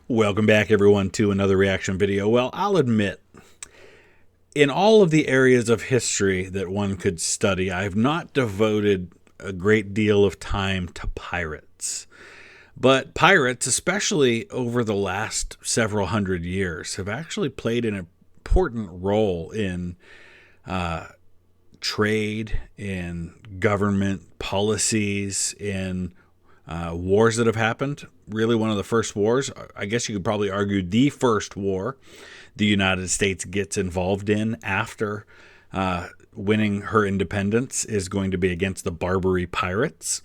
Welcome back, everyone, to another reaction video. Well, I'll admit, in all of the areas of history that one could study, I have not devoted a great deal of time to pirates. But pirates, especially over the last several hundred years, have actually played an important role in trade, in government policies, in wars that have happened. Really one of the first wars, I guess you could probably argue the first war the United States gets involved in after winning her independence is going to be against the Barbary pirates.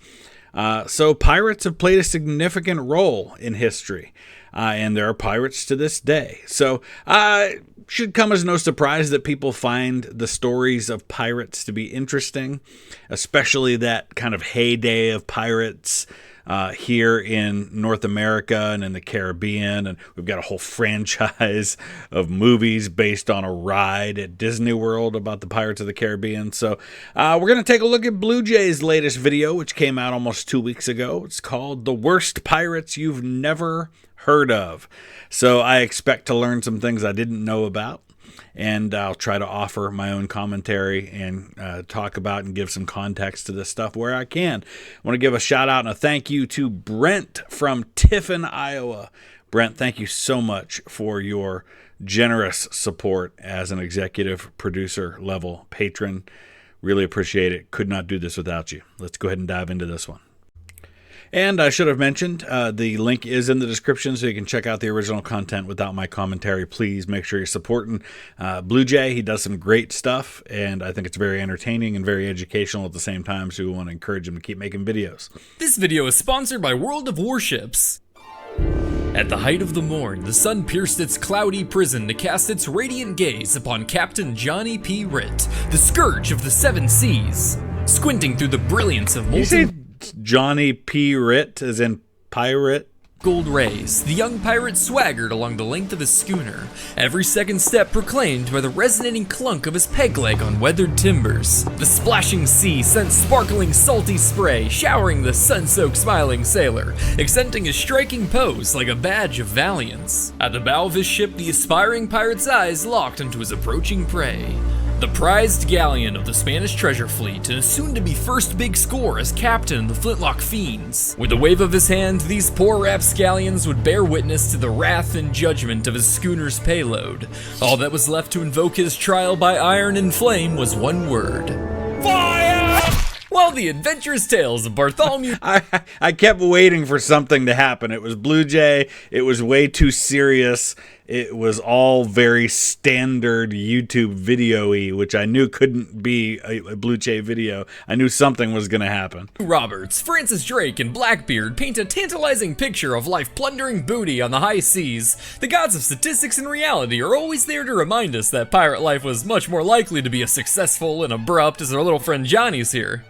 So pirates have played a significant role in history, and there are pirates to this day. So it should come as no surprise that people find the stories of pirates to be interesting, especially that kind of heyday of pirates here in North America and in the Caribbean. And we've got a whole franchise of movies based on a ride at Disney World about the Pirates of the Caribbean. So we're going to take a look at BlueJay's latest video, which came out almost 2 weeks ago. It's called The Worst Pirates You've Never Heard Of. So I expect to learn some things I didn't know about, and I'll try to offer my own commentary and talk about and give some context to this stuff where I can. I want to give a shout out and a thank you to Brent from Tiffin, Iowa. Brent, thank you so much for your generous support as an executive producer level patron. Really appreciate it. Could not do this without you. Let's go ahead and dive into this one. And I should have mentioned, the link is in the description so you can check out the original content without my commentary. Please make sure you're supporting BlueJay. He does some great stuff, and I think it's very entertaining and very educational at the same time, so we want to encourage him to keep making videos. This video is sponsored by World of Warships. At the height of the morn, the sun pierced its cloudy prison to cast its radiant gaze upon Captain Johnny P. Ritt, the scourge of the seven seas. Squinting through the brilliance of molten Johnny P. Ritt, as in pirate? Gold rays, the young pirate swaggered along the length of his schooner, every second step proclaimed by the resonating clunk of his peg leg on weathered timbers. The splashing sea sent sparkling salty spray, showering the sun-soaked smiling sailor, accenting his striking pose like a badge of valiance. At the bow of his ship, the aspiring pirate's eyes locked onto his approaching prey. The prized galleon of the Spanish treasure fleet, and a soon-to-be first big score as captain of the Flintlock Fiends. With a wave of his hand, these poor rapscallions would bear witness to the wrath and judgment of his schooner's payload. All that was left to invoke his trial by iron and flame was one word: fire! While the adventurous tales of Bartholomew... I kept waiting for something to happen. It was BlueJay. It was way too serious. It was all very standard YouTube video-y, which I knew couldn't be a BlueJay video. I knew something was going to happen. Roberts, Francis Drake, and Blackbeard paint a tantalizing picture of life plundering booty on the high seas. The gods of statistics and reality are always there to remind us that pirate life was much more likely to be as successful and abrupt as our little friend Johnny's here.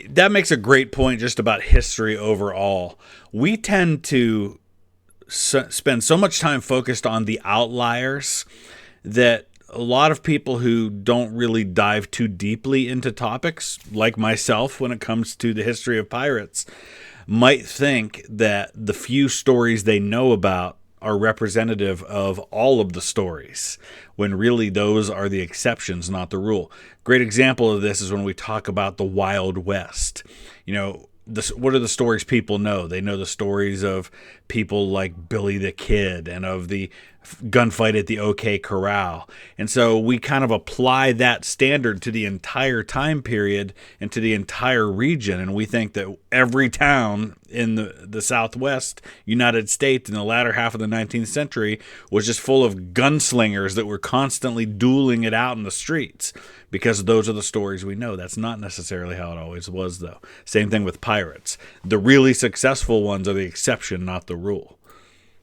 That makes a great point just about history overall. We tend to spend so much time focused on the outliers that a lot of people who don't really dive too deeply into topics, like myself when it comes to the history of pirates, might think that the few stories they know about are representative of all of the stories, when really those are the exceptions, not the rule. Great example of this is when we talk about the Wild West. You know, what are the stories people know? They know the stories of people like Billy the Kid and of the gunfight at the OK Corral. And so we kind of apply that standard to the entire time period and to the entire region. And we think that every town in the Southwest United States in the latter half of the 19th century was just full of gunslingers that were constantly dueling it out in the streets, because those are the stories we know. That's not necessarily how it always was, though. Same thing with pirates. The really successful ones are the exception, not the rule.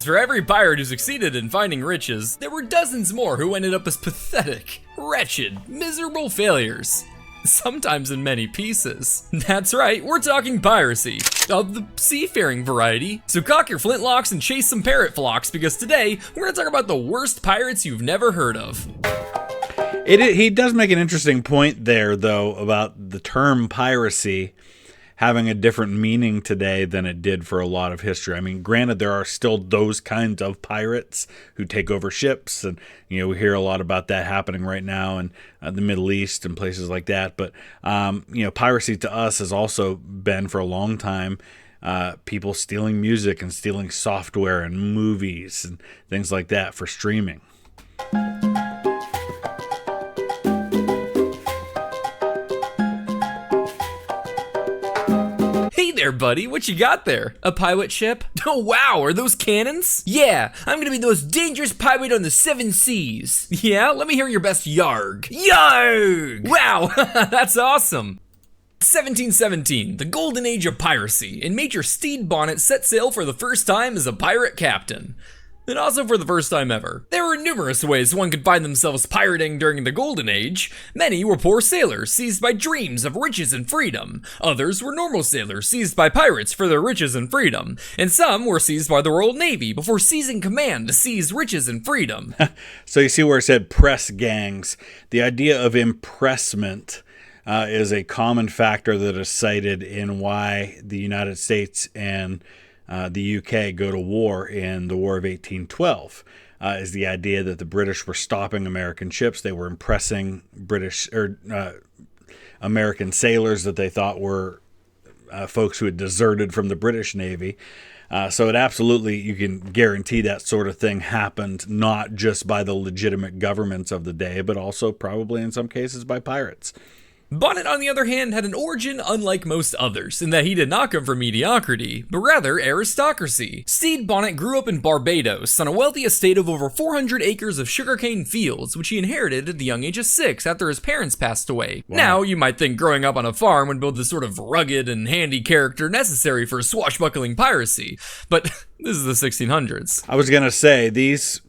For every pirate who succeeded in finding riches, there were dozens more who ended up as pathetic, wretched, miserable failures. Sometimes in many pieces. That's right, we're talking piracy, of the seafaring variety. So cock your flintlocks and chase some parrot flocks, because today we're gonna talk about the worst pirates you've never heard of. He does make an interesting point there, though, about the term piracy having a different meaning today than it did for a lot of history. I mean, granted, there are still those kinds of pirates who take over ships, and we hear a lot about that happening right now in the Middle East and places like that. But piracy to us has also been for a long time people stealing music and stealing software and movies and things like that for streaming. Hey there, buddy, what you got there? A pirate ship? Oh wow, are those cannons? Yeah, I'm gonna be the most dangerous pirate on the 7 seas. Yeah, let me hear your best yarg. Yarg! Wow, that's awesome. 1717, the golden age of piracy, and Major Stede Bonnet set sail for the first time as a pirate captain. And also for the first time ever. There were numerous ways one could find themselves pirating during the Golden Age. Many were poor sailors seized by dreams of riches and freedom. Others were normal sailors seized by pirates for their riches and freedom. And some were seized by the Royal Navy before seizing command to seize riches and freedom. So you see where it said press gangs. The idea of impressment is a common factor that is cited in why the United States and the UK go to war in the War of 1812, is the idea that the British were stopping American ships. They were impressing American sailors that they thought were folks who had deserted from the British Navy. So it absolutely, you can guarantee that sort of thing happened not just by the legitimate governments of the day, but also probably in some cases by pirates. Bonnet, on the other hand, had an origin unlike most others, in that he did not come from mediocrity, but rather aristocracy. Stede Bonnet grew up in Barbados on a wealthy estate of over 400 acres of sugarcane fields, which he inherited at the young age of 6 after his parents passed away. Wow. Now, you might think growing up on a farm would build the sort of rugged and handy character necessary for swashbuckling piracy, but this is the 1600s. I was gonna say, these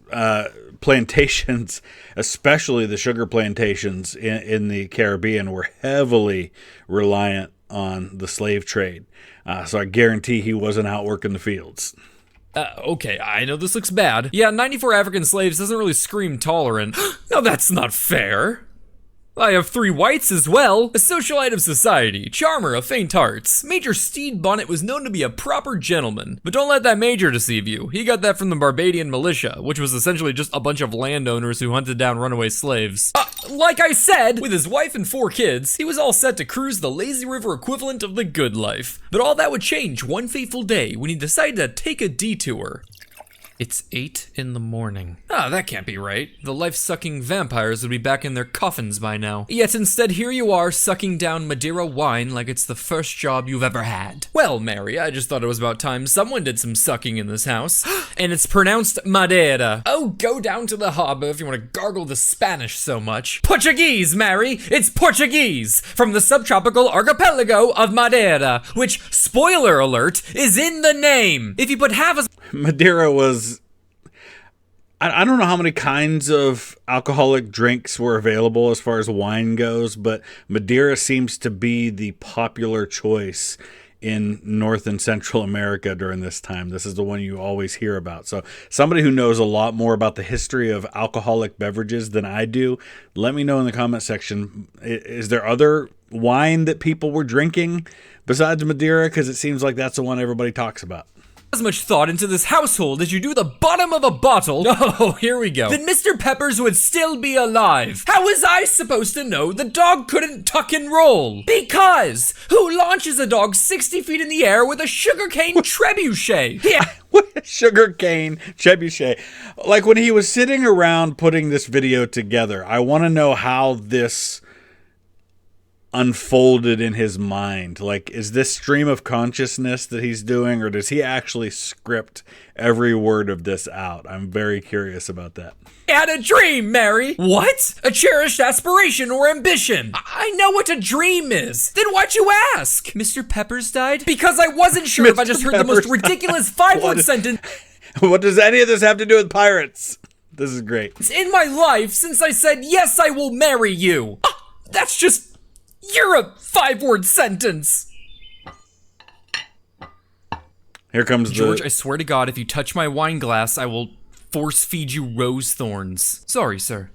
plantations, especially the sugar plantations in the Caribbean, were heavily reliant on the slave trade. So I guarantee he wasn't out working the fields. Okay, I know this looks bad. Yeah, 94 African slaves doesn't really scream tolerant. No, that's not fair. I have 3 whites as well. A socialite of society, charmer of faint hearts. Major Stede Bonnet was known to be a proper gentleman. But don't let that major deceive you. He got that from the Barbadian militia, which was essentially just a bunch of landowners who hunted down runaway slaves. Like I said, with his wife and 4 kids, he was all set to cruise the lazy river equivalent of the good life. But all that would change one fateful day when he decided to take a detour. It's 8 in the morning. That can't be right. The life-sucking vampires would be back in their coffins by now. Yet instead, here you are, sucking down Madeira wine like it's the first job you've ever had. Well, Mary, I just thought it was about time someone did some sucking in this house. And it's pronounced Madeira. Oh, go down to the harbor if you want to gargle the Spanish so much. Portuguese, Mary! It's Portuguese! From the subtropical archipelago of Madeira, which, spoiler alert, is in the name! If you put half as Madeira was, I don't know how many kinds of alcoholic drinks were available as far as wine goes, but Madeira seems to be the popular choice in North and Central America during this time. This is the one you always hear about. So somebody who knows a lot more about the history of alcoholic beverages than I do, let me know in the comment section. Is there other wine that people were drinking besides Madeira? Because it seems like that's the one everybody talks about. As much thought into this household as you do the bottom of a bottle. Oh, here we go. Then Mr. Peppers would still be alive. How was I supposed to know the dog couldn't tuck and roll? Because who launches a dog 60 feet in the air with a sugarcane trebuchet? Yeah. Sugarcane trebuchet. Like when he was sitting around putting this video together, I want to know how this unfolded in his mind. Like, is this stream of consciousness that he's doing, or does he actually script every word of this out? I'm very curious about that. I had a dream, Mary. What? A cherished aspiration or ambition. I know what a dream is. Then why'd you ask? Mr. Peppers died? Because I wasn't sure if I just heard the most ridiculous 5-word sentence. What does any of this have to do with pirates? This is great. It's in my life since I said, yes, I will marry you. That's just... You're a 5-word sentence. Here comes George, I swear to God, if you touch my wine glass, I will force feed you rose thorns. Sorry, sir.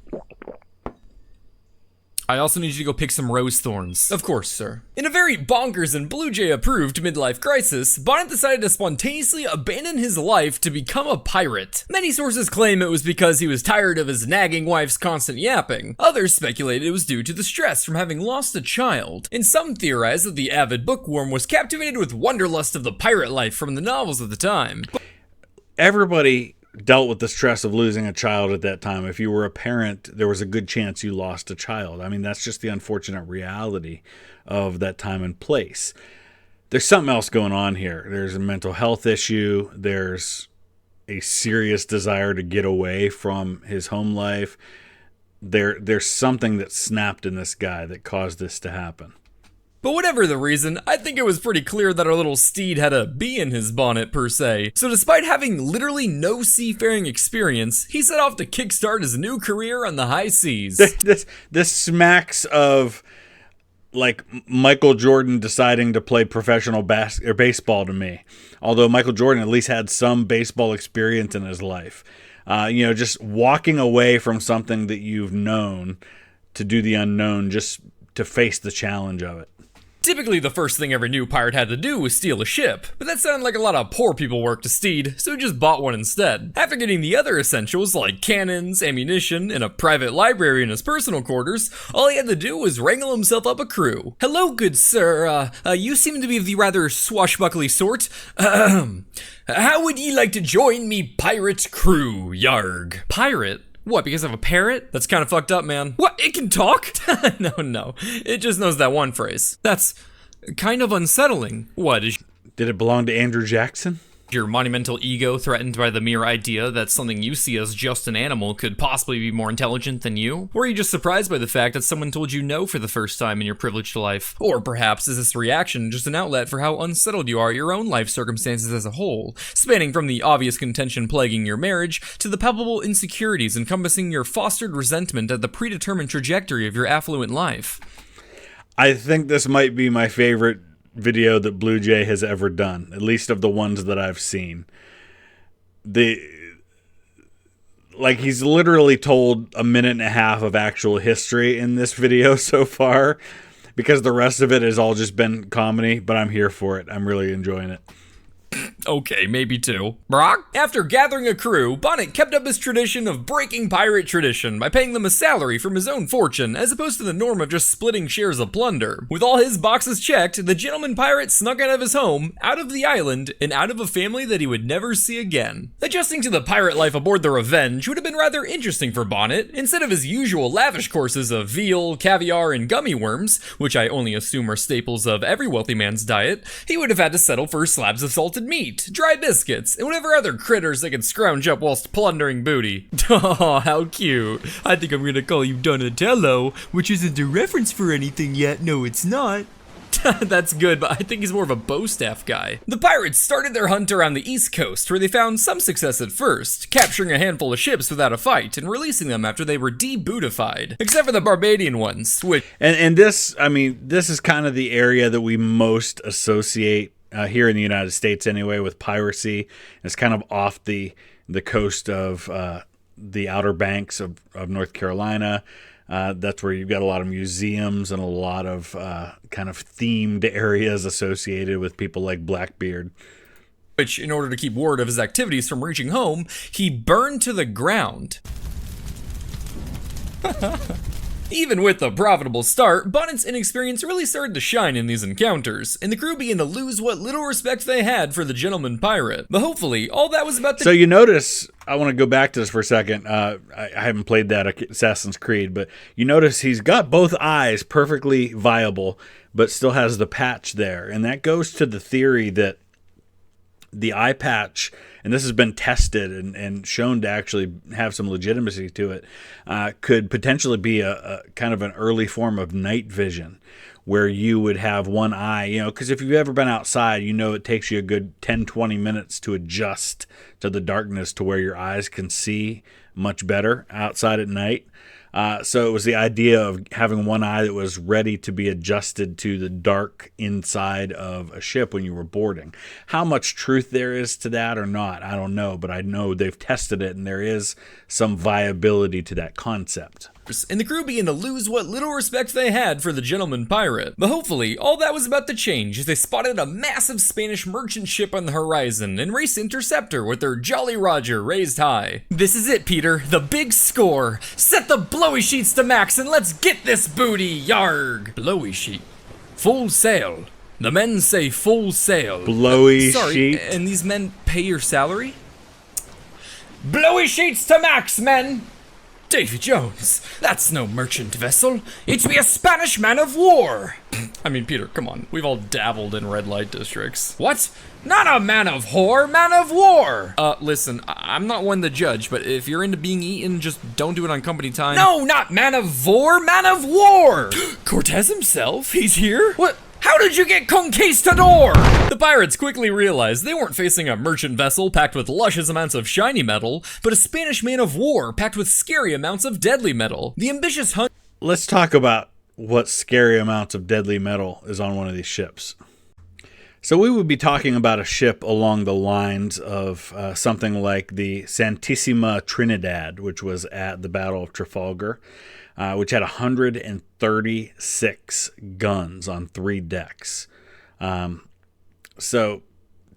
I also need you to go pick some rose thorns. Of course, sir. In a very bonkers and BlueJay approved midlife crisis, Bonnet decided to spontaneously abandon his life to become a pirate. Many sources claim it was because he was tired of his nagging wife's constant yapping. Others speculated it was due to the stress from having lost a child. And some theorized that the avid bookworm was captivated with wanderlust of the pirate life from the novels of the time. Everybody dealt with the stress of losing a child at that time. If you were a parent, there was a good chance you lost a child. I mean, that's just the unfortunate reality of that time and place. There's something else going on here. There's a mental health issue. There's a serious desire to get away from his home life. There's something that snapped in this guy that caused this to happen. But whatever the reason, I think it was pretty clear that our little Stede had a bee in his bonnet per se. So despite having literally no seafaring experience, he set off to kickstart his new career on the high seas. This smacks of like Michael Jordan deciding to play professional baseball to me. Although Michael Jordan at least had some baseball experience in his life. Just walking away from something that you've known to do the unknown, just to face the challenge of it. Typically, the first thing every new pirate had to do was steal a ship, but that sounded like a lot of poor people work to Stede, so he just bought one instead. After getting the other essentials like cannons, ammunition, and a private library in his personal quarters, all he had to do was wrangle himself up a crew. Hello, good sir. You seem to be of the rather swashbuckly sort. How would ye like to join me pirate crew, yarg? Pirate? What, because of a parrot? That's kind of fucked up, man. What, it can talk? No. It just knows that one phrase. That's kind of unsettling. What, is Did it belong to Andrew Jackson? your monumental ego threatened by the mere idea that something you see as just an animal could possibly be more intelligent than you? Or are you just surprised by the fact that someone told you no for the first time in your privileged life? Or perhaps is this reaction just an outlet for how unsettled you are at your own life circumstances as a whole, spanning from the obvious contention plaguing your marriage to the palpable insecurities encompassing your fostered resentment at the predetermined trajectory of your affluent life? I think this might be my favorite video that BlueJay has ever done, at least of the ones that I've seen. He's literally told a minute and a half of actual history in this video so far, because the rest of it has all just been comedy, but I'm here for it. I'm really enjoying it. Okay, maybe two. Brock? After gathering a crew, Bonnet kept up his tradition of breaking pirate tradition by paying them a salary from his own fortune, as opposed to the norm of just splitting shares of plunder. With all his boxes checked, the gentleman pirate snuck out of his home, out of the island, and out of a family that he would never see again. Adjusting to the pirate life aboard the Revenge would have been rather interesting for Bonnet. Instead of his usual lavish courses of veal, caviar, and gummy worms, which I only assume are staples of every wealthy man's diet, he would have had to settle for slabs of salted meat, dry biscuits, and whatever other critters they could scrounge up whilst plundering booty. Oh, how cute. I think I'm gonna call you Donatello, which isn't a reference for anything yet. No, it's not. That's good, but I think he's more of a bow staff guy. The pirates started their hunt around the east coast, where they found some success at first, capturing a handful of ships without a fight and releasing them after they were de-bootified, except for the Barbadian ones, which... And this is kind of the area that we most associate here in the United States anyway with piracy. It's kind of off the coast of the Outer Banks of North Carolina. That's where you've got a lot of museums and a lot of kind of themed areas associated with people like Blackbeard. Which, in order to keep word of his activities from reaching home, he burned to the ground. Even with a profitable start, Bonnet's inexperience really started to shine in these encounters, and the crew began to lose what little respect they had for the gentleman pirate. But hopefully, all that was about to... So you notice, I want to go back to this for a second. I haven't played that Assassin's Creed, but you notice he's got both eyes perfectly viable, but still has the patch there. And that goes to the theory that the eye patch, and this has been tested and shown to actually have some legitimacy to it, could potentially be a kind of an early form of night vision, where you would have one eye, because if you've ever been outside, it takes you a good 10-20 minutes to adjust to the darkness to where your eyes can see much better outside at night. So it was the idea of having one eye that was ready to be adjusted to the dark inside of a ship when you were boarding. How much truth there is to that or not, I don't know, but I know they've tested it and there is some viability to that concept. And the crew began to lose what little respect they had for the gentleman pirate. But hopefully, all that was about to change as they spotted a massive Spanish merchant ship on the horizon and raced intercept her with their Jolly Roger raised high. This is it, Peter, the big score. Set the blowy sheets to max and let's get this booty, yarg. Blowy sheet. Full sail. The men say full sail. Blowy Sorry, sheet? And these men pay your salary? Blowy sheets to max, men! Davy Jones, that's no merchant vessel. It's me a Spanish man of war. I mean, Peter, come on. We've all dabbled in red light districts. What? Not a man of whore, man of war. Listen, I'm not one to judge, but if you're into being eaten, just don't do it on company time. No, not man of war, man of war. Cortez himself? He's here? What? How did you get conquistador? The pirates quickly realized they weren't facing a merchant vessel packed with luscious amounts of shiny metal, but a Spanish man of war packed with scary amounts of deadly metal. The ambitious hunt. Let's talk about what scary amounts of deadly metal is on one of these ships. So we would be talking about a ship along the lines of something like the Santissima Trinidad, which was at the Battle of Trafalgar, which had 136 guns on 3 decks. So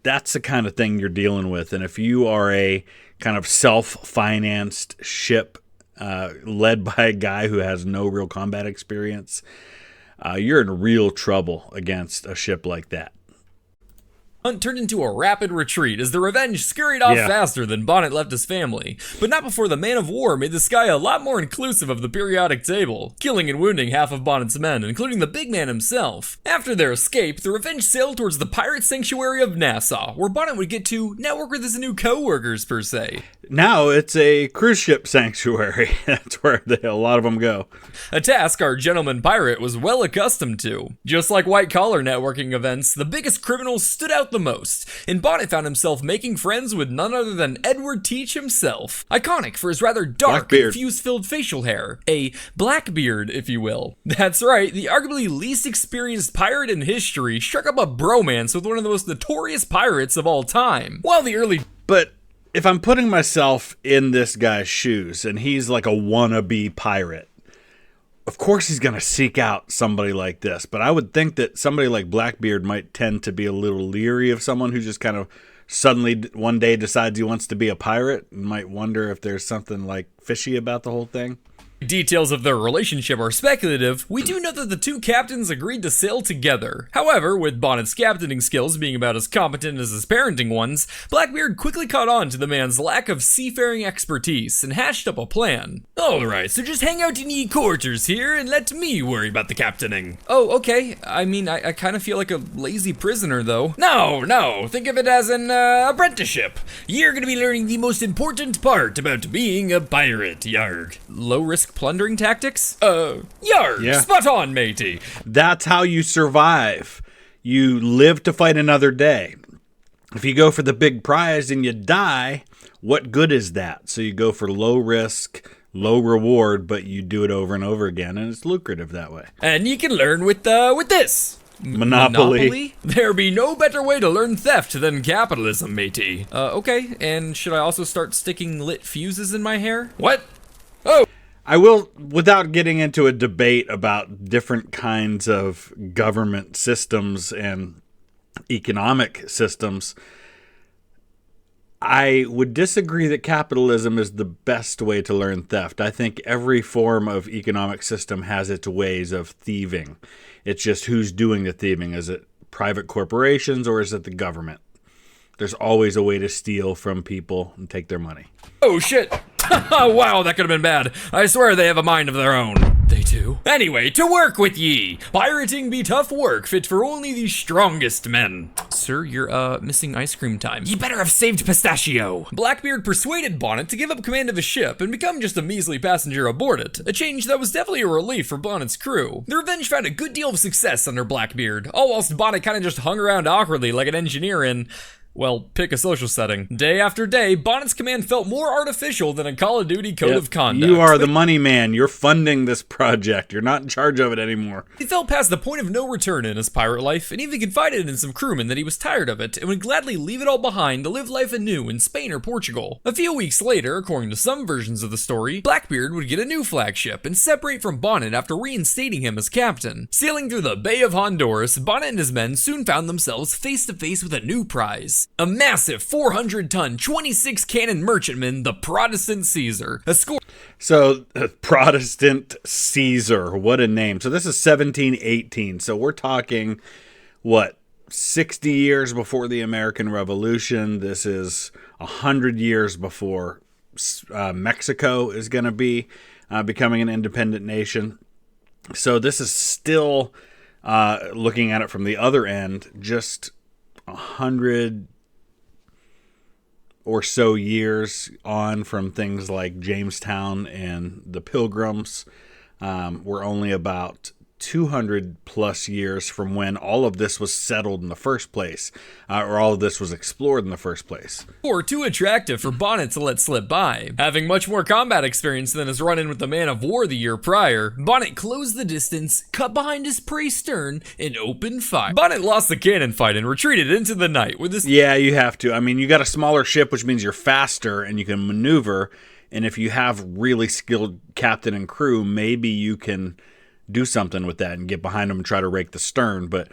that's the kind of thing you're dealing with. And if you are a kind of self-financed ship led by a guy who has no real combat experience, you're in real trouble against a ship like that. Hunt turned into a rapid retreat as the Revenge scurried off faster than Bonnet left his family, but not before the man of war made the sky a lot more inclusive of the periodic table, killing and wounding half of Bonnet's men, including the big man himself. After their escape, the Revenge sailed towards the pirate sanctuary of Nassau, where Bonnet would get to network with his new co-workers, per se. Now it's a cruise ship sanctuary. That's where a lot of them go. A task our gentleman pirate was well accustomed to. Just like white-collar networking events, the biggest criminals stood out the most, and Bonnet found himself making friends with none other than Edward Teach himself. Iconic for his rather dark and fuse-filled facial hair. A Blackbeard, if you will. That's right, the arguably least experienced pirate in history struck up a bromance with one of the most notorious pirates of all time. While the early... But if I'm putting myself in this guy's shoes, and he's like a wannabe pirate, of course he's going to seek out somebody like this. But I would think that somebody like Blackbeard might tend to be a little leery of someone who just kind of suddenly one day decides he wants to be a pirate, and might wonder if there's something like fishy about the whole thing. Details of their relationship are speculative. We do know that the two captains agreed to sail together. However, with Bonnet's captaining skills being about as competent as his parenting ones, Blackbeard quickly caught on to the man's lack of seafaring expertise and hatched up a plan. Alright, so just hang out in ye quarters here and let me worry about the captaining. Oh, okay. I mean, I kind of feel like a lazy prisoner, though. No, think of it as an apprenticeship. You're gonna be learning the most important part about being a pirate, yarg. Low-risk plundering tactics? Yarg, yeah. Spot on, matey. That's how you survive. You live to fight another day. If you go for the big prize and you die, what good is that? So you go for low risk, low reward, but you do it over and over again, and it's lucrative that way. And you can learn with this. Monopoly? There be no better way to learn theft than capitalism, matey. Okay, and should I also start sticking lit fuses in my hair? What? Oh! I will, without getting into a debate about different kinds of government systems and economic systems, I would disagree that capitalism is the best way to learn theft. I think every form of economic system has its ways of thieving. It's just who's doing the thieving. Is it private corporations or is it the government? There's always a way to steal from people and take their money. Oh shit! Wow, that could have been bad. I swear they have a mind of their own. They do. Anyway, to work with ye. Pirating be tough work, fit for only the strongest men. Sir, you're, missing ice cream time. You better have saved pistachio. Blackbeard persuaded Bonnet to give up command of his ship and become just a measly passenger aboard it. A change that was definitely a relief for Bonnet's crew. The Revenge found a good deal of success under Blackbeard, all whilst Bonnet kinda just hung around awkwardly like an engineer in Well, pick a social setting. Day after day, Bonnet's command felt more artificial than a Call of Duty code of conduct. You are the money man. You're funding this project. You're not in charge of it anymore. He felt past the point of no return in his pirate life, and even confided in some crewmen that he was tired of it and would gladly leave it all behind to live life anew in Spain or Portugal. A few weeks later, according to some versions of the story, Blackbeard would get a new flagship and separate from Bonnet after reinstating him as captain. Sailing through the Bay of Honduras, Bonnet and his men soon found themselves face to face with a new prize. A massive 400-ton, 26-cannon merchantman, the Protestant Caesar. So, Protestant Caesar, what a name. So this is 1718. So we're talking, 60 years before the American Revolution. This is 100 years before Mexico is going to be becoming an independent nation. So this is still, looking at it from the other end, just 100 or so years on from things like Jamestown and the Pilgrims. We're only about 200 plus years from when all of this was settled in the first place, or all of this was explored in the first place. Or too attractive for Bonnet to let slip by. Having much more combat experience than his run-in with the man of war the year prior, Bonnet closed the distance, cut behind his prey stern, and opened fire. Bonnet lost the cannon fight and retreated into the night with his... Yeah, you have to. I mean, you got a smaller ship, which means you're faster and you can maneuver, and if you have really skilled captain and crew, maybe you can do something with that and get behind them and try to rake the stern, but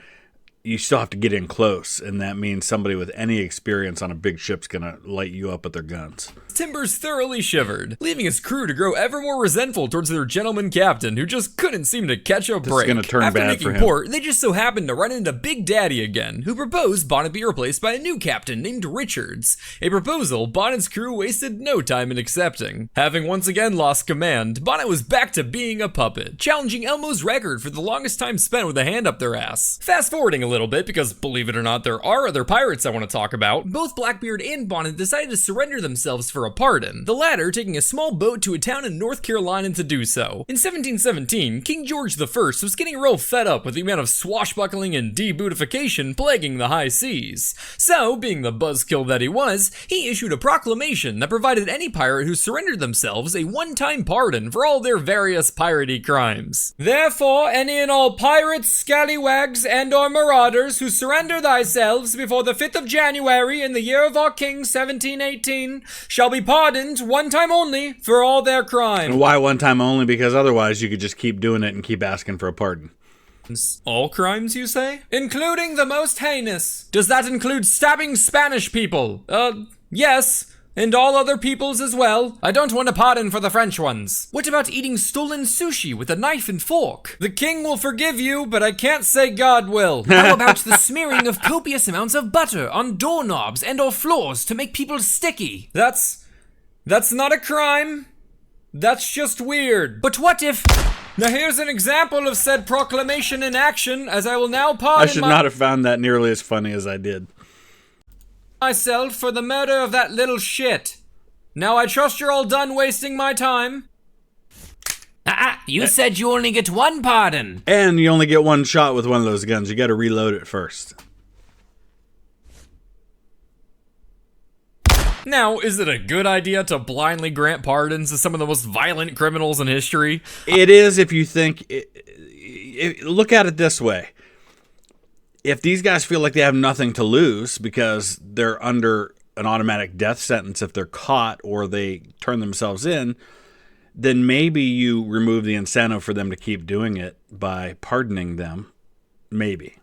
you still have to get in close, and that means somebody with any experience on a big ship's gonna light you up with their guns. Timbers thoroughly shivered, leaving his crew to grow ever more resentful towards their gentleman captain, who just couldn't seem to catch a break. This is gonna turn After bad making for him. port, they just so happened to run into Big Daddy again, who proposed Bonnet be replaced by a new captain named Richards, a proposal Bonnet's crew wasted no time in accepting. Having once again lost command, Bonnet was back to being a puppet, challenging Elmo's record for the longest time spent with a hand up their ass. Fast forwarding a little bit, because believe it or not, there are other pirates I want to talk about, both Blackbeard and Bonnet decided to surrender themselves for a pardon, the latter taking a small boat to a town in North Carolina to do so. In 1717, King George I was getting real fed up with the amount of swashbuckling and debootification plaguing the high seas. So, being the buzzkill that he was, he issued a proclamation that provided any pirate who surrendered themselves a one-time pardon for all their various piratey crimes. Therefore, any and all pirates, scallywags, and or marauders who surrender thyself before the 5th of January in the year of our king 1718 shall be pardoned one time only for all their crimes. And why one time only? Because otherwise you could just keep doing it and keep asking for a pardon. All crimes, you say? Including the most heinous. Does that include stabbing Spanish people? Yes. And all other peoples as well. I don't want a pardon for the French ones. What about eating stolen sushi with a knife and fork? The king will forgive you, but I can't say God will. How about the smearing of copious amounts of butter on doorknobs and or floors to make people sticky? That's not a crime. That's just weird. But what if... Now here's an example of said proclamation in action, as I will now pardon I should not have found that nearly as funny as I did. myself for the murder of that little shit. Now I trust you're all done wasting my time. You said you only get one pardon. And you only get one shot with one of those guns. You gotta reload it first. Now, is it a good idea to blindly grant pardons to some of the most violent criminals in history? It is if you think... look at it this way. If these guys feel like they have nothing to lose because they're under an automatic death sentence if they're caught or they turn themselves in, then maybe you remove the incentive for them to keep doing it by pardoning them. Maybe.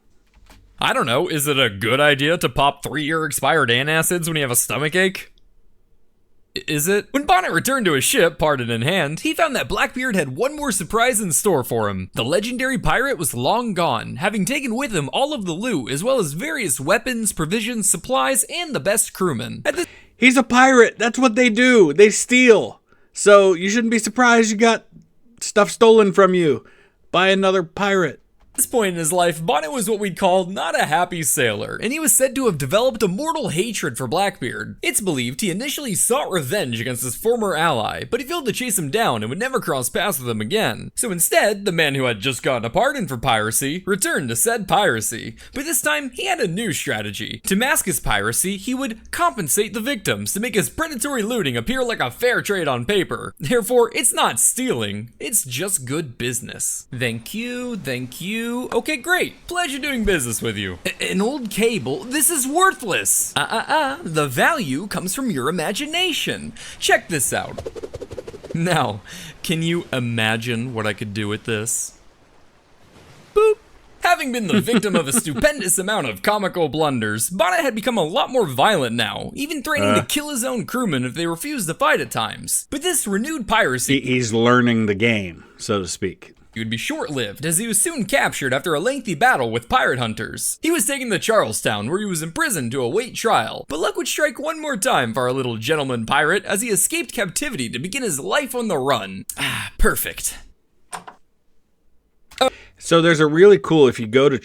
I don't know. Is it a good idea to pop 3-year expired antacids when you have a stomachache? Is it? When Bonnet returned to his ship, pardon in hand, he found that Blackbeard had one more surprise in store for him. The legendary pirate was long gone, having taken with him all of the loot, as well as various weapons, provisions, supplies, and the best crewmen. He's a pirate. That's what they do. They steal. So you shouldn't be surprised you got stuff stolen from you by another pirate. At this point in his life, Bonnet was what we'd call not a happy sailor, and he was said to have developed a mortal hatred for Blackbeard. It's believed he initially sought revenge against his former ally, but he failed to chase him down and would never cross paths with him again. So instead, the man who had just gotten a pardon for piracy returned to said piracy. But this time, he had a new strategy. To mask his piracy, he would compensate the victims to make his predatory looting appear like a fair trade on paper. Therefore, it's not stealing, it's just good business. Thank you, thank you. Okay, great. Pleasure doing business with you. An old cable? This is worthless. The value comes from your imagination. Check this out. Now, can you imagine what I could do with this? Boop. Having been the victim of a stupendous amount of comical blunders, Bonnet had become a lot more violent now, even threatening to kill his own crewmen if they refused to fight at times. But this renewed piracy... He's learning the game, so to speak. He would be short-lived, as he was soon captured after a lengthy battle with pirate hunters. He was taken to Charlestown, where he was imprisoned to await trial. But luck would strike one more time for our little gentleman pirate, as he escaped captivity to begin his life on the run. Perfect. So there's a really cool, if you go to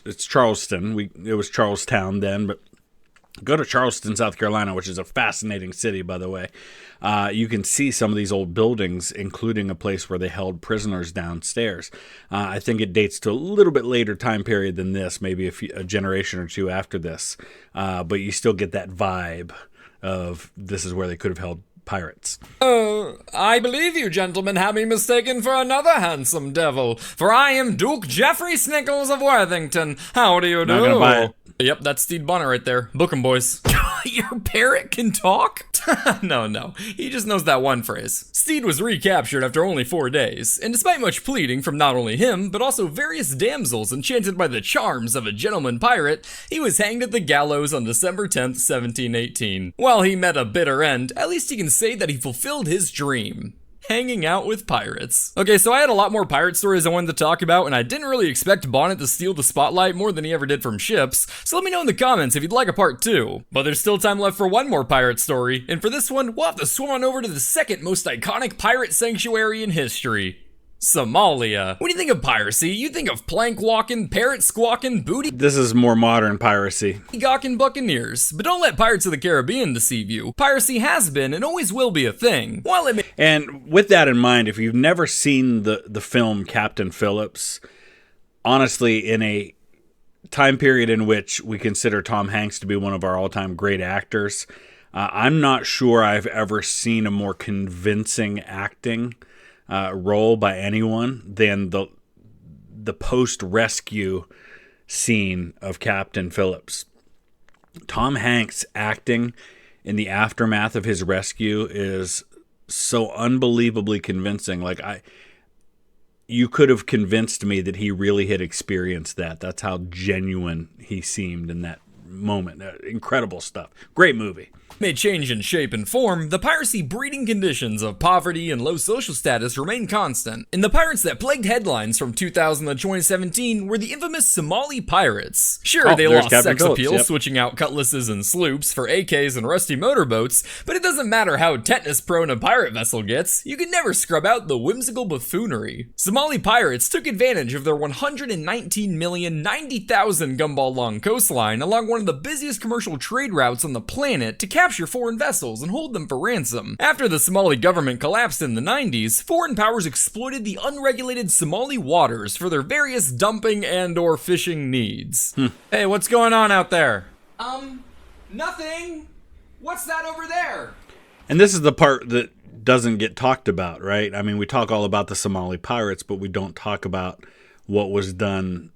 it's Charleston, it was Charlestown then, but go to Charleston, South Carolina, which is a fascinating city, by the way. You can see some of these old buildings, including a place where they held prisoners downstairs. I think it dates to a little bit later time period than this, maybe a generation or two after this. But you still get that vibe of this is where they could have held pirates. I believe you gentlemen have me mistaken for another handsome devil, for I am Duke Geoffrey Snickles of Worthington. How do you do? Not gonna buy it. Yep, that's Stede Bonnet right there. Book 'em, boys. Your parrot can talk? No, he just knows that one phrase. Stede was recaptured after only 4 days, and despite much pleading from not only him, but also various damsels enchanted by the charms of a gentleman pirate, he was hanged at the gallows on December 10th, 1718. While he met a bitter end, at least he can say that he fulfilled his dream. Hanging out with pirates. Okay, so I had a lot more pirate stories I wanted to talk about, and I didn't really expect Bonnet to steal the spotlight more than he ever did from ships, so let me know in the comments if you'd like a part 2. But there's still time left for one more pirate story, and for this one, we'll have to swim on over to the second most iconic pirate sanctuary in history. Somalia. When you think of piracy, you think of plank walking, parrot squawking, booty This is more modern piracy. gawking buccaneers. But don't let Pirates of the Caribbean deceive you. Piracy has been and always will be a thing. While it may And with that in mind, if you've never seen the film Captain Phillips, honestly, in a time period in which we consider Tom Hanks to be one of our all-time great actors, I'm not sure I've ever seen a more convincing acting role by anyone than the post-rescue scene of Captain Phillips. Tom Hanks acting in the aftermath of his rescue is so unbelievably convincing. Like you could have convinced me that he really had experienced that. That's how genuine he seemed in that moment. Incredible stuff. Great movie. may change in shape and form, the piracy breeding conditions of poverty and low social status remain constant. And the pirates that plagued headlines from 2000 to 2017 were the infamous Somali pirates. Sure, they lost Captain sex Phillips, appeal, yep. switching out cutlasses and sloops for AKs and rusty motorboats, but it doesn't matter how tetanus-prone a pirate vessel gets, you can never scrub out the whimsical buffoonery. Somali pirates took advantage of their 119,090,000 gumball-long coastline along one of the busiest commercial trade routes on the planet to capture foreign vessels and hold them for ransom. After the Somali government collapsed in the 90s, foreign powers exploited the unregulated Somali waters for their various dumping and/or fishing needs. Hey, what's going on out there? Nothing. What's that over there? And this is the part that doesn't get talked about, right? I mean, we talk all about the Somali pirates, but we don't talk about what was done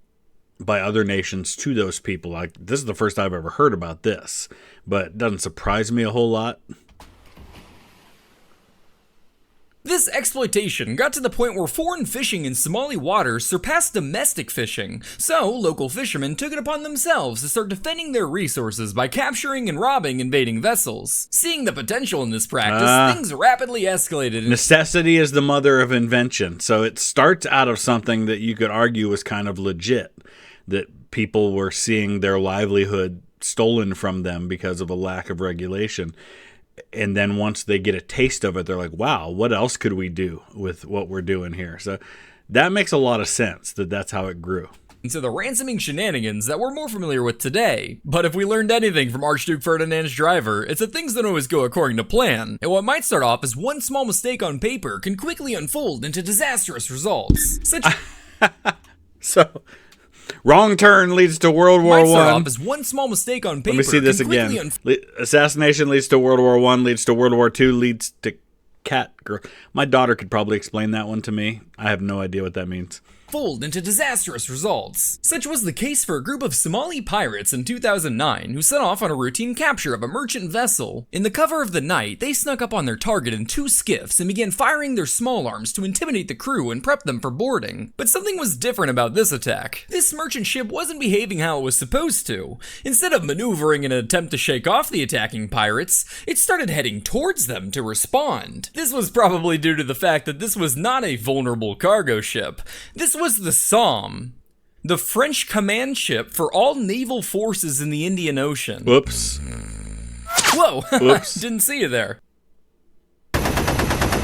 by other nations to those people. Like, this is the first I've ever heard about this, but it doesn't surprise me a whole lot. This exploitation got to the point where foreign fishing in Somali waters surpassed domestic fishing, so local fishermen took it upon themselves to start defending their resources by capturing and robbing invading vessels. Seeing the potential in this practice, things rapidly escalated. Necessity is the mother of invention. So it starts out of something that you could argue was kind of legit, that people were seeing their livelihood stolen from them because of a lack of regulation. And then once they get a taste of it, they're like, wow, what else could we do with what we're doing here? So that makes a lot of sense, that's how it grew. to the ransoming shenanigans that we're more familiar with today. But if we learned anything from Archduke Ferdinand's driver, it's that things don't always go according to plan, and what might start off as one small mistake on paper can quickly unfold into disastrous results. So, wrong turn leads to World War Might start One. off as one small mistake on paper. Let me see this again. Assassination leads to World War One, leads to World War Two, leads to cat girl. My daughter could probably explain that one to me. I have no idea what that means. Fold into disastrous results. Such was the case for a group of Somali pirates in 2009 who set off on a routine capture of a merchant vessel. In the cover of the night, they snuck up on their target in 2 skiffs and began firing their small arms to intimidate the crew and prep them for boarding. But something was different about this attack. This merchant ship wasn't behaving how it was supposed to. Instead of maneuvering in an attempt to shake off the attacking pirates, it started heading towards them to respond. This was probably due to the fact that this was not a vulnerable cargo ship. This was the Somme, the French command ship for all naval forces in the Indian Ocean. Whoops. Whoa, Whoops. Didn't see you there.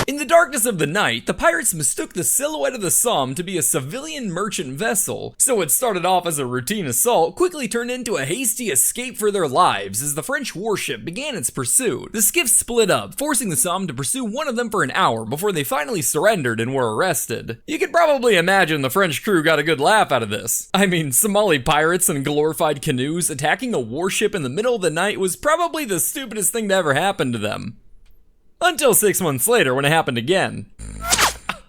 In the darkness of the night, the pirates mistook the silhouette of the Somme to be a civilian merchant vessel, so what started off as a routine assault quickly turned into a hasty escape for their lives as the French warship began its pursuit. The skiffs split up, forcing the Somme to pursue one of them for an hour before they finally surrendered and were arrested. You could probably imagine the French crew got a good laugh out of this. I mean, Somali pirates in glorified canoes attacking a warship in the middle of the night was probably the stupidest thing to ever happen to them. Until 6 months later when it happened again.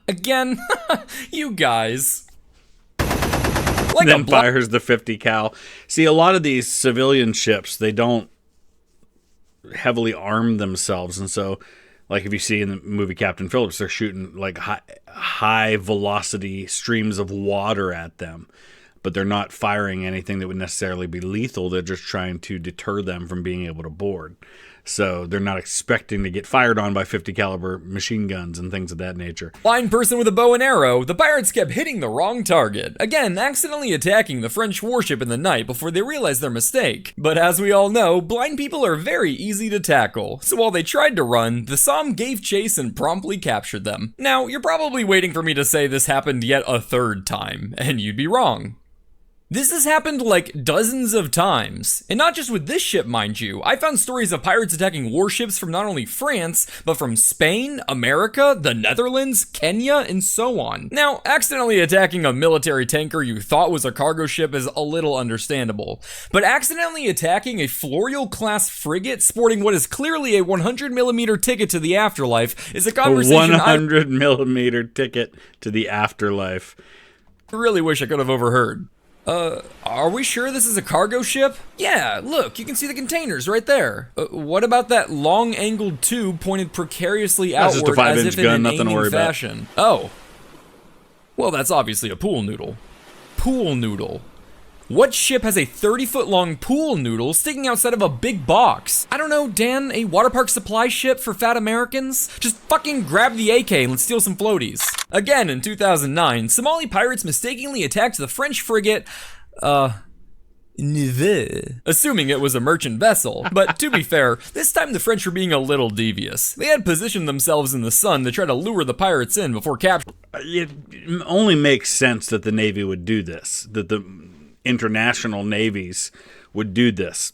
Again? You guys. Like Then fires the 50 cal. See, a lot of these civilian ships, they don't heavily arm themselves. And so, like if you see in the movie Captain Phillips, they're shooting like high velocity streams of water at them. But they're not firing anything that would necessarily be lethal. They're just trying to deter them from being able to board. So they're not expecting to get fired on by 50 caliber machine guns and things of that nature. Blind person with a bow and arrow, the pirates kept hitting the wrong target. Again, accidentally attacking the French warship in the night before they realized their mistake. But as we all know, blind people are very easy to tackle. So while they tried to run, the Somme gave chase and promptly captured them. Now, you're probably waiting for me to say this happened yet a third time, and you'd be wrong. This has happened like dozens of times, and not just with this ship, mind you. I found stories of pirates attacking warships from not only France, but from Spain, America, the Netherlands, Kenya, and so on. Now, accidentally attacking a military tanker you thought was a cargo ship is a little understandable, but accidentally attacking a Floreal-class frigate sporting what is clearly a 100mm ticket to the afterlife is a conversation A 100mm ticket to the afterlife. I really wish I could have overheard. Are we sure this is a cargo ship? Yeah, look, you can see the containers right there. What about that long-angled tube pointed precariously That's outward just a 5-inch as if in gun, an nothing to aiming worry about. fashion? Oh. Well, that's obviously a pool noodle. Pool noodle. What ship has a 30-foot-long pool noodle sticking outside of a big box? I don't know, Dan, a water park supply ship for fat Americans? Just fucking grab the AK and let's steal some floaties. Again, in 2009, Somali pirates mistakenly attacked the French frigate, Neve, assuming it was a merchant vessel. But to be fair, this time the French were being a little devious. They had positioned themselves in the sun to try to lure the pirates in before capture. It only makes sense that the Navy would do this, that the international navies would do this,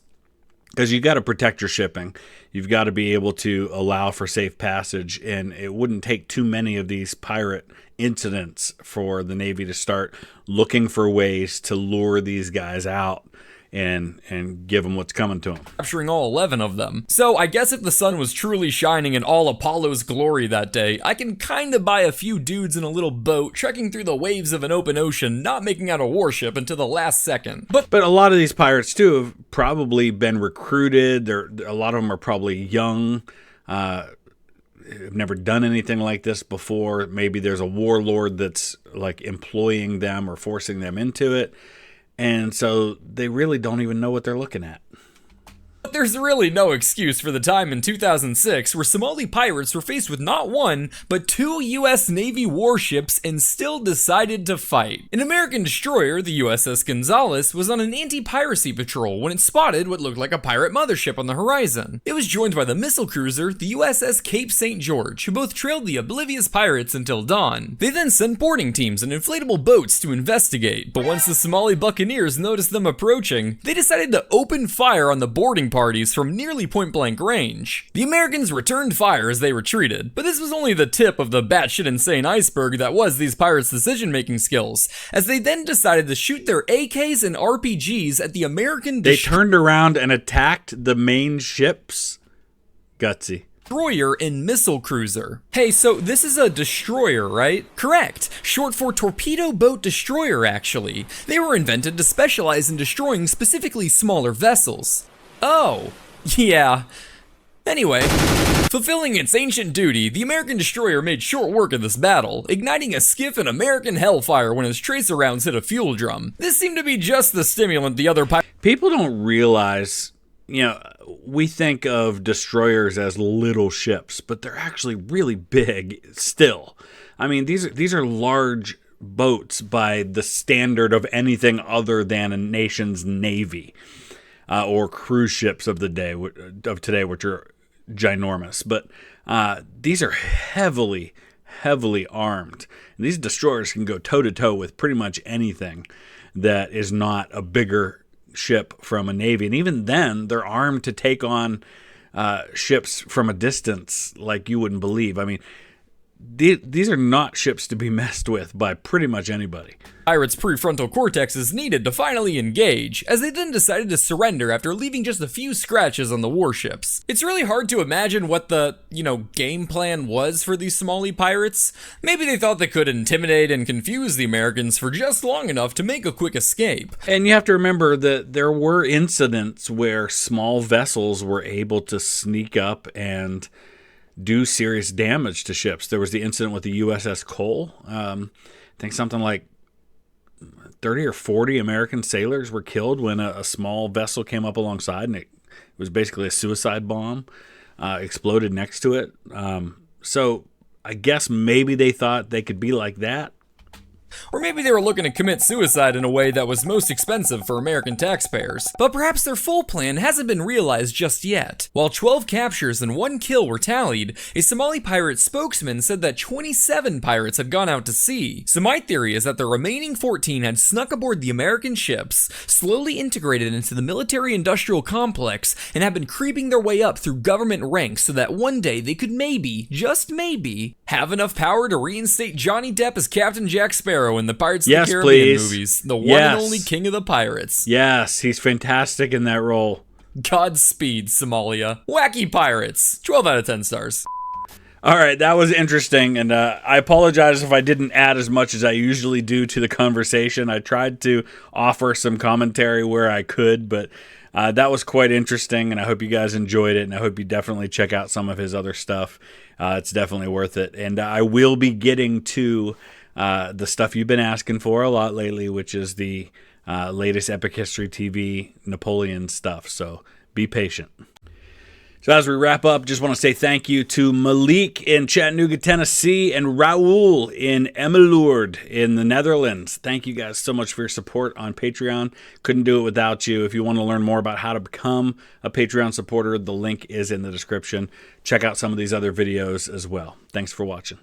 because you got to protect your shipping. You've got to be able to allow for safe passage, and it wouldn't take too many of these pirate incidents for the Navy to start looking for ways to lure these guys out and give them what's coming to them. Capturing all 11 of them. So I guess if the sun was truly shining in all Apollo's glory that day, I can kinda buy a few dudes in a little boat trekking through the waves of an open ocean, not making out a warship until the last second. But a lot of these pirates too have probably been recruited. A lot of them are probably young, have never done anything like this before. Maybe there's a warlord that's like employing them or forcing them into it. And so they really don't even know what they're looking at. But there's really no excuse for the time in 2006 where Somali pirates were faced with not one, but 2 US Navy warships and still decided to fight. An American destroyer, the USS Gonzales, was on an anti-piracy patrol when it spotted what looked like a pirate mothership on the horizon. It was joined by the missile cruiser, the USS Cape St. George, who both trailed the oblivious pirates until dawn. They then sent boarding teams and inflatable boats to investigate, but once the Somali buccaneers noticed them approaching, they decided to open fire on the boarding parties from nearly point-blank range. The Americans returned fire as they retreated, but this was only the tip of the batshit insane iceberg that was these pirates' decision-making skills, as they then decided to shoot their AKs and RPGs at the American They turned around and attacked the main ships? Gutsy. Destroyer and missile cruiser. Hey, so this is a destroyer, right? Correct. Short for torpedo boat destroyer, actually. They were invented to specialize in destroying specifically smaller vessels. Oh, yeah. Anyway, fulfilling its ancient duty, the American destroyer made short work of this battle, igniting a skiff in American hellfire when its tracer rounds hit a fuel drum. This seemed to be just the stimulant the other People don't realize, you know, we think of destroyers as little ships, but they're actually really big still. I mean, these are large boats by the standard of anything other than a nation's navy, or cruise ships of today, which are ginormous. But these are heavily armed. And these destroyers can go toe to toe with pretty much anything that is not a bigger ship from a navy, and even then they're armed to take on ships from a distance like you wouldn't believe. I mean, these are not ships to be messed with by pretty much anybody. Pirates' prefrontal cortex is needed to finally engage, as they then decided to surrender after leaving just a few scratches on the warships. It's really hard to imagine what the, game plan was for these Somali pirates. Maybe they thought they could intimidate and confuse the Americans for just long enough to make a quick escape. And you have to remember that there were incidents where small vessels were able to sneak up and do serious damage to ships. There was the incident with the USS Cole. I think something like 30 or 40 American sailors were killed when a small vessel came up alongside, and it was basically a suicide bomb, exploded next to it. So I guess maybe they thought they could be like that. Or maybe they were looking to commit suicide in a way that was most expensive for American taxpayers. But perhaps their full plan hasn't been realized just yet. While 12 captures and 1 kill were tallied, a Somali pirate spokesman said that 27 pirates had gone out to sea. So my theory is that the remaining 14 had snuck aboard the American ships, slowly integrated into the military-industrial complex, and have been creeping their way up through government ranks so that one day they could maybe, just maybe, have enough power to reinstate Johnny Depp as Captain Jack Sparrow in the Pirates of the Caribbean movies, the one and only king of the pirates. Yes, he's fantastic in that role. Godspeed, Somalia. Wacky pirates. 12 out of 10 stars. All right, that was interesting, and I apologize if I didn't add as much as I usually do to the conversation. I tried to offer some commentary where I could, but that was quite interesting, and I hope you guys enjoyed it, and I hope you definitely check out some of his other stuff. It's definitely worth it, and I will be getting to the stuff you've been asking for a lot lately, which is the latest Epic History TV Napoleon stuff, so be patient. So as we wrap up, just want to say thank you to Malik in Chattanooga, Tennessee, and Raul in Emmeloord in the Netherlands. Thank you guys so much for your support on Patreon. Couldn't do it without you. If you want to learn more about how to become a Patreon supporter, the link is in the description. Check out some of these other videos as well. Thanks for watching.